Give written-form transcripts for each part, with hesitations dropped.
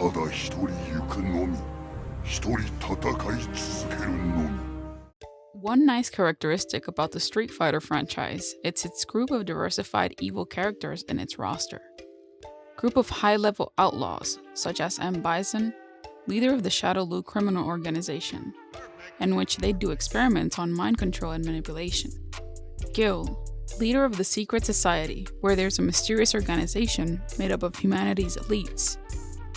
ただ一人行くのみ、一人戦い続けるのみ。One nice characteristic about the Street Fighter franchise is its group of diversified evil characters in its roster. Group of high-level outlaws, such as M. Bison, leader of the Shadowy criminal organization, in which they do experiments on mind control and manipulation. Gil, leader of the secret society, where there's a mysterious organization made up of humanity's elites,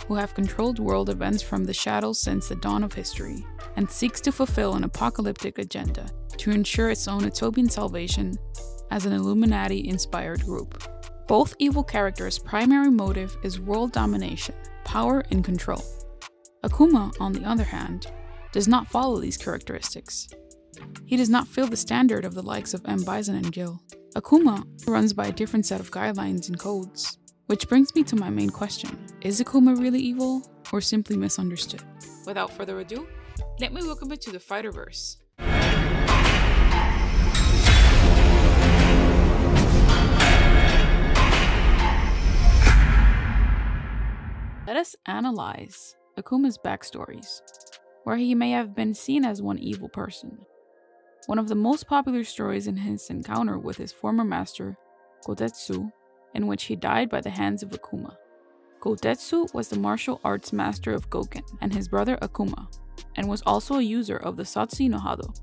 who have controlled world events from the shadows since the dawn of history, and seeks to fulfill an apocalyptic agenda to ensure its own utopian salvation as an Illuminati-inspired group. Both evil characters' primary motive is world domination, power, and control. Akuma, on the other hand, does not follow these characteristics. He does not fill the standard of the likes of M. Bison and Gil. Akuma runs by a different set of guidelines and codes. Which brings me to my main question. Is Akuma really evil, or simply misunderstood? Without further ado, let me welcome you to the Fighterverse. Let us analyze Akuma's backstories, where he may have been seen as one evil person. One of the most popular stories in his encounter with his former master, Gotetsu, in which he died by the hands of Akuma. Gotetsu was the martial arts master of Goken and his brother Akuma, and was also a user of the Satsui no Hado,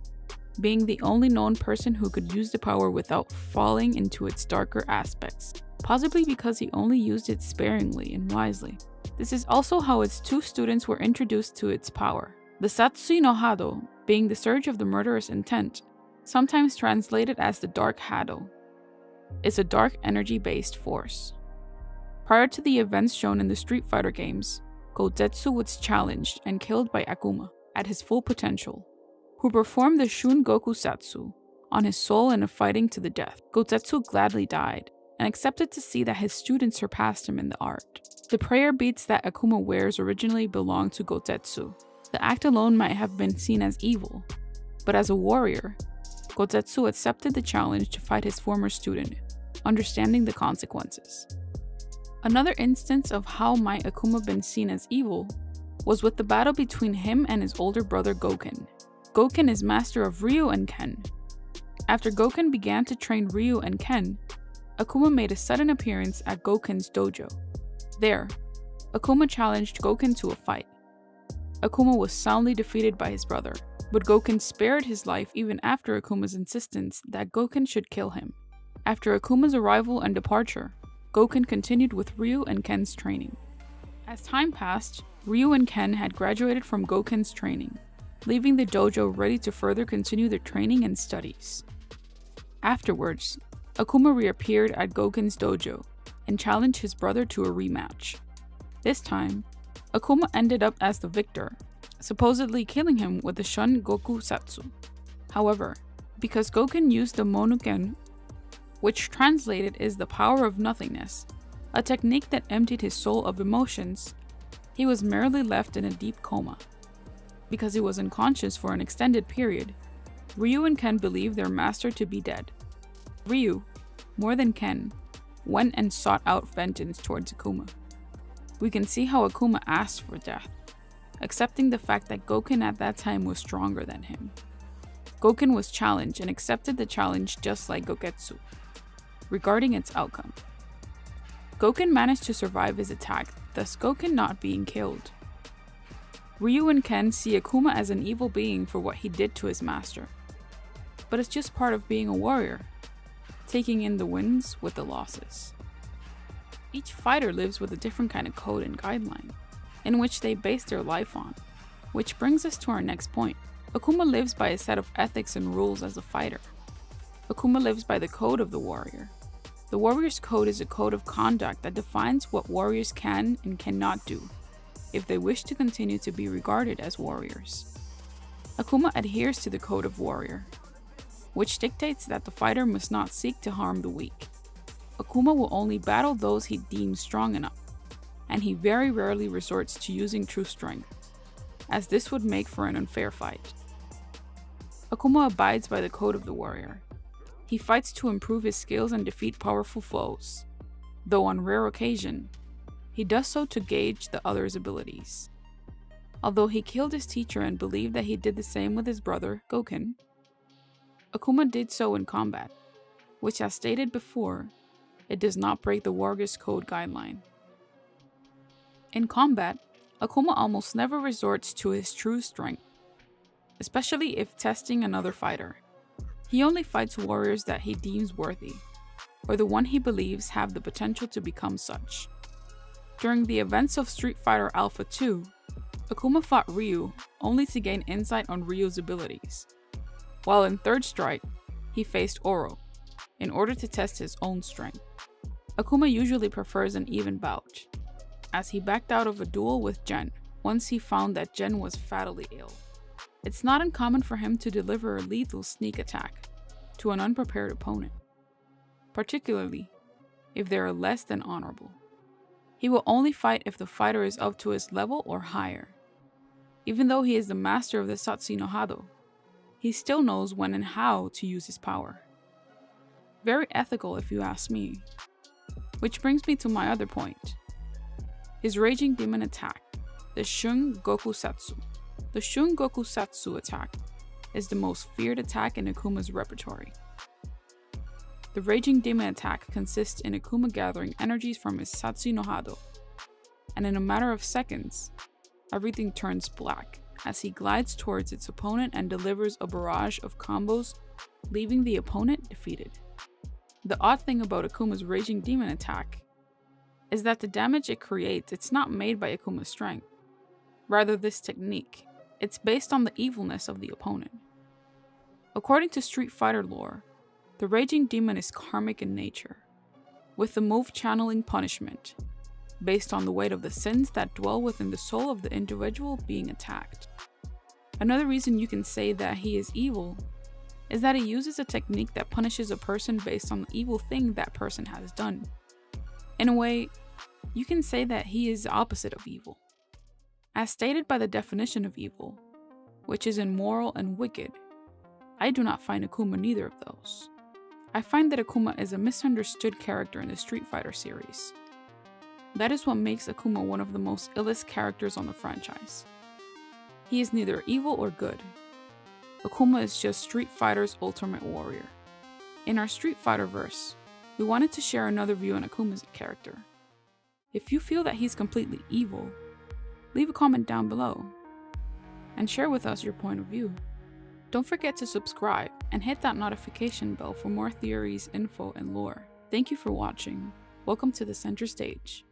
being the only known person who could use the power without falling into its darker aspects, possibly because he only used it sparingly and wisely. This is also how its two students were introduced to its power. The Satsui no Hado, being the surge of the murderous intent, sometimes translated as the Dark Hado, is a dark energy-based force. Prior to the events shown in the Street Fighter games, Gotetsu was challenged and killed by Akuma at his full potential, who performed the Shun Goku Satsu on his soul in a fighting to the death. Gotetsu gladly died and accepted to see that his students surpassed him in the art. The prayer beads that Akuma wears originally belonged to Gotetsu. The act alone might have been seen as evil, but as a warrior, Gotetsu accepted the challenge to fight his former student, understanding the consequences. Another instance of how might Akuma been seen as evil was with the battle between him and his older brother Goken. Goken is master of Ryu and Ken. After Goken began to train Ryu and Ken, Akuma made a sudden appearance at Goken's dojo. There, Akuma challenged Goken to a fight. Akuma was soundly defeated by his brother, but Goken spared his life even after Akuma's insistence that Goken should kill him. After Akuma's arrival and departure, Goken continued with Ryu and Ken's training. As time passed, Ryu and Ken had graduated from Goken's training, leaving the dojo ready to further continue their training and studies. Afterwards, Akuma reappeared at Goken's dojo and challenged his brother to a rematch. This time, Akuma ended up as the victor, supposedly killing him with the Shun Goku Satsu. However, because Goken used the Monuken, which translated is the power of nothingness, a technique that emptied his soul of emotions, he was merely left in a deep coma. Because he was unconscious for an extended period, Ryu and Ken believed their master to be dead. Ryu, more than Ken, went and sought out vengeance towards Akuma. We can see how Akuma asked for death, accepting the fact that Goken at that time was stronger than him. Goken was challenged and accepted the challenge just like Gogetsu. Regarding its outcome, Goken managed to survive his attack, thus Goken not being killed. Ryu and Ken see Akuma as an evil being for what he did to his master. But it's just part of being a warrior, taking in the wins with the losses. Each fighter lives with a different kind of code and guideline, in which they base their life on. Which brings us to our next point. Akuma lives by a set of ethics and rules as a fighter. Akuma lives by the code of the warrior. The warrior's code is a code of conduct that defines what warriors can and cannot do, if they wish to continue to be regarded as warriors. Akuma adheres to the code of warrior, which dictates that the fighter must not seek to harm the weak. Akuma will only battle those he deems strong enough, and he very rarely resorts to using true strength, as this would make for an unfair fight. Akuma abides by the code of the warrior. He fights to improve his skills and defeat powerful foes, though on rare occasion, He does so to gauge the other's abilities. Although he killed his teacher and believed that he did the same with his brother, Goken, Akuma did so in combat, which, as stated before, it does not break the Warrior's Code guideline. In combat, Akuma almost never resorts to his true strength, especially if testing another fighter. He only fights warriors that he deems worthy, or the one he believes have the potential to become such. During the events of Street Fighter Alpha 2, Akuma fought Ryu only to gain insight on Ryu's abilities, while in Third Strike, he faced Oro in order to test his own strength. Akuma usually prefers an even bout, as he backed out of a duel with Gen once he found that Gen was fatally ill. It's not uncommon for him to deliver a lethal sneak attack to an unprepared opponent, particularly if they are less than honorable. He will only fight if the fighter is up to his level or higher. Even though he is the master of the Satsu no Hado, he still knows when and how to use his power. Very ethical if you ask me. Which brings me to my other point. His Raging Demon attack, the Shun Gokusatsu. The Shun Gokusatsu attack is the most feared attack in Akuma's repertoire. The Raging Demon attack consists in Akuma gathering energies from his Satsu no Hado, and in a matter of seconds, everything turns black as he glides towards its opponent and delivers a barrage of combos, leaving the opponent defeated. The odd thing about Akuma's Raging Demon attack is that the damage it creates, it's not made by Akuma's strength. Rather, this technique, it's based on the evilness of the opponent. According to Street Fighter lore, the Raging Demon is karmic in nature, with the move channeling punishment, based on the weight of the sins that dwell within the soul of the individual being attacked. Another reason you can say that he is evil is that he uses a technique that punishes a person based on the evil thing that person has done. In a way, you can say that he is the opposite of evil. As stated by the definition of evil, which is immoral and wicked, I do not find Akuma neither of those. I find that Akuma is a misunderstood character in the Street Fighter series. That is what makes Akuma one of the most illest characters on the franchise. He is neither evil or good. Akuma is just Street Fighter's ultimate warrior. In our Street Fighter verse, we wanted to share another view on Akuma as a character. If you feel that he's completely evil, leave a comment down below and share with us your point of view. Don't forget to subscribe and hit that notification bell for more theories, info, and lore. Thank you for watching. Welcome to the center stage.